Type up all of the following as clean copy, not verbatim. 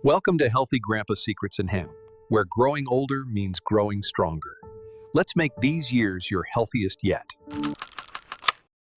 Welcome to Healthy Grandpa Secrets and Him, where growing older means growing stronger. Let's make these years your healthiest yet.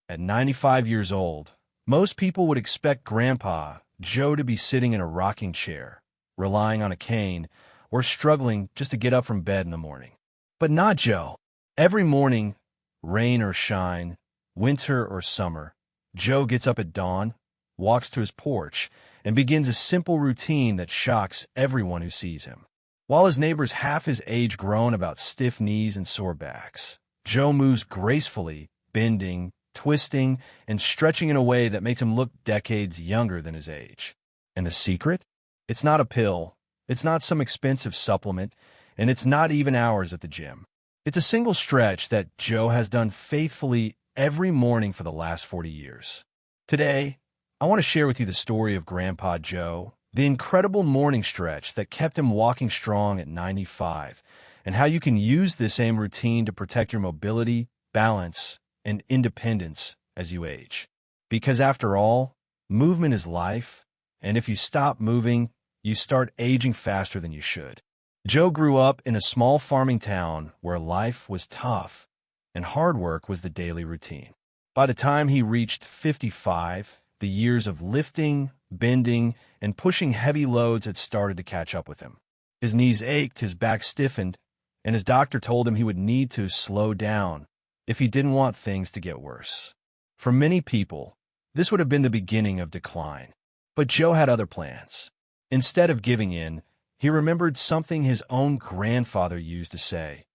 At 95 years old, most people would expect Grandpa Joe to be sitting in a rocking chair, relying on a cane, or struggling just to get up from bed in the morning. But not Joe. Every morning, rain or shine, winter or summer, Joe gets up at dawn, walks to his porch, and begins a simple routine that shocks everyone who sees him. While his neighbors half his age groan about stiff knees and sore backs, Joe moves gracefully, bending, twisting, and stretching in a way that makes him look decades younger than his age. And the secret? It's not a pill, it's not some expensive supplement, and it's not even hours at the gym. It's a single stretch that Joe has done faithfully every morning for the last 40 years. Today, I want to share with you the story of Grandpa Joe, the incredible morning stretch that kept him walking strong at 95, and how you can use this same routine to protect your mobility, balance, and independence as you age. Because after all, movement is life, and if you stop moving, you start aging faster than you should. Joe grew up in a small farming town where life was tough, and hard work was the daily routine. By the time he reached 55, the years of lifting, bending, and pushing heavy loads had started to catch up with him. His knees ached, his back stiffened, and his doctor told him he would need to slow down if he didn't want things to get worse. For many people, this would have been the beginning of decline. But Joe had other plans. Instead of giving in, he remembered something his own grandfather used to say: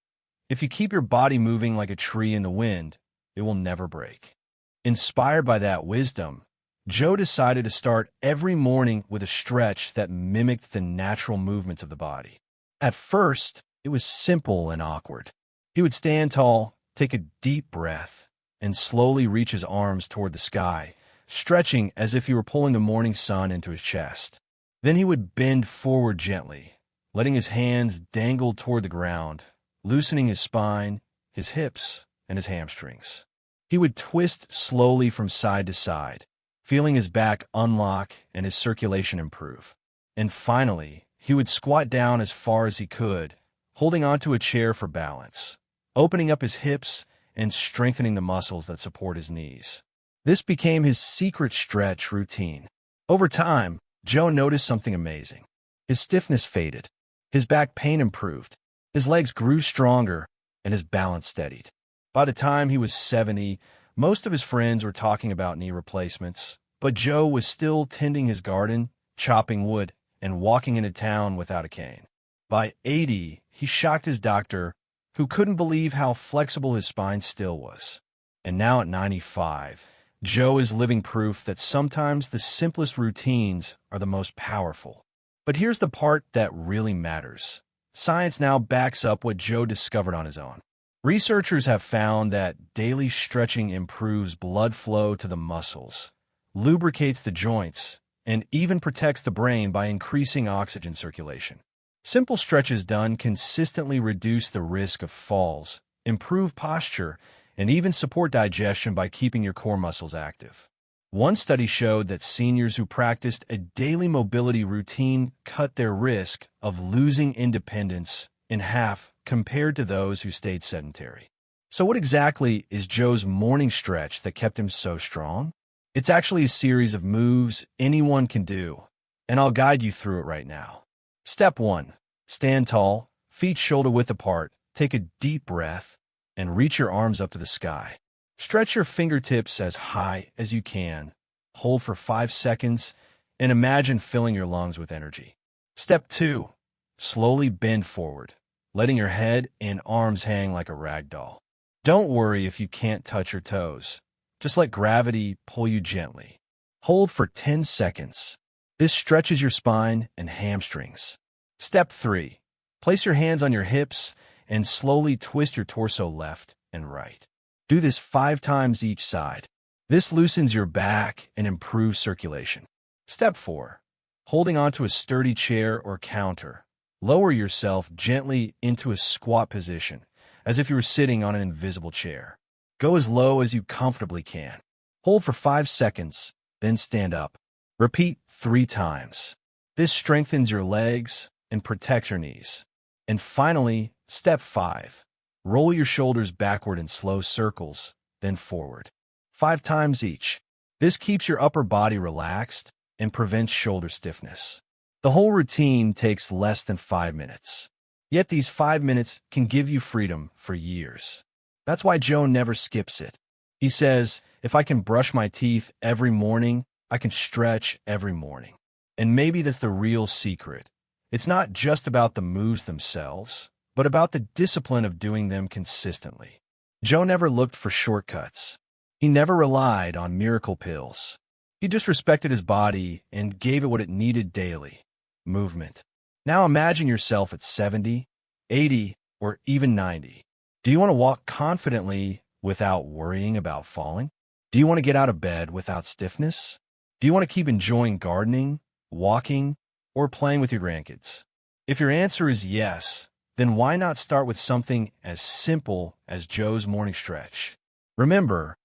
"If you keep your body moving like a tree in the wind, it will never break." Inspired by that wisdom, Joe decided to start every morning with a stretch that mimicked the natural movements of the body. At first, it was simple and awkward. He would stand tall, take a deep breath, and slowly reach his arms toward the sky, stretching as if he were pulling the morning sun into his chest. Then he would bend forward gently, letting his hands dangle toward the ground, loosening his spine, his hips, and his hamstrings. He would twist slowly from side to side, feeling his back unlock and his circulation improve. And finally, he would squat down as far as he could, holding onto a chair for balance, opening up his hips and strengthening the muscles that support his knees. This became his secret stretch routine. Over time, Joe noticed something amazing. His stiffness faded, his back pain improved, his legs grew stronger, and his balance steadied. By the time he was 70, most of his friends were talking about knee replacements, but Joe was still tending his garden, chopping wood, and walking into town without a cane. By 80, he shocked his doctor, who couldn't believe how flexible his spine still was. And now at 95, Joe is living proof that sometimes the simplest routines are the most powerful. But here's the part that really matters. Science now backs up what Joe discovered on his own. Researchers have found that daily stretching improves blood flow to the muscles, lubricates the joints, and even protects the brain by increasing oxygen circulation. Simple stretches done consistently reduce the risk of falls, improve posture, and even support digestion by keeping your core muscles active. One study showed that seniors who practiced a daily mobility routine cut their risk of losing independence in half compared to those who stayed sedentary. So what exactly is Joe's morning stretch that kept him so strong? It's actually a series of moves anyone can do, and I'll guide you through it right now. Step 1. Stand tall, feet shoulder-width apart, take a deep breath, and reach your arms up to the sky. Stretch your fingertips as high as you can, hold for 5 seconds, and imagine filling your lungs with energy. Step 2. Slowly bend forward, letting your head and arms hang like a rag doll. Don't worry if you can't touch your toes. Just let gravity pull you gently. Hold for 10 seconds. This stretches your spine and hamstrings. Step 3. Place your hands on your hips and slowly twist your torso left and right. Do this 5 times each side. This loosens your back and improves circulation. Step 4. Holding onto a sturdy chair or counter, lower yourself gently into a squat position, as if you were sitting on an invisible chair. Go as low as you comfortably can. Hold for 5 seconds, then stand up. Repeat 3 times. This strengthens your legs and protects your knees. And finally, step 5. Roll your shoulders backward in slow circles, then forward. 5 times each. This keeps your upper body relaxed and prevents shoulder stiffness. The whole routine takes less than 5 minutes. Yet these 5 minutes can give you freedom for years. That's why Joe never skips it. He says, if I can brush my teeth every morning, I can stretch every morning. And maybe that's the real secret. It's not just about the moves themselves, but about the discipline of doing them consistently. Joe never looked for shortcuts. He never relied on miracle pills. He just respected his body and gave it what it needed daily: movement. Now imagine yourself at 70, 80, or even 90. Do you want to walk confidently without worrying about falling? Do you want to get out of bed without stiffness? Do you want to keep enjoying gardening, walking, or playing with your grandkids? If your answer is yes, then why not start with something as simple as Joe's morning stretch? Remember,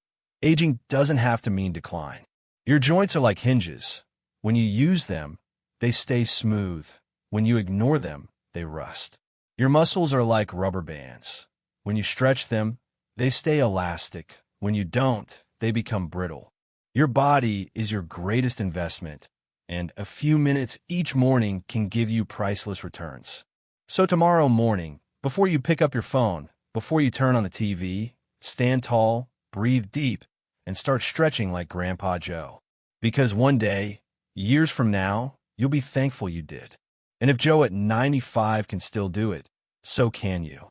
aging doesn't have to mean decline. Your joints are like hinges. When you use them, they stay smooth. When you ignore them, they rust. Your muscles are like rubber bands. When you stretch them, they stay elastic. When you don't, they become brittle. Your body is your greatest investment, and a few minutes each morning can give you priceless returns. So tomorrow morning, before you pick up your phone, before you turn on the TV, stand tall, breathe deep, and start stretching like Grandpa Joe. Because one day, years from now, you'll be thankful you did. And if Joe at 95 can still do it, so can you.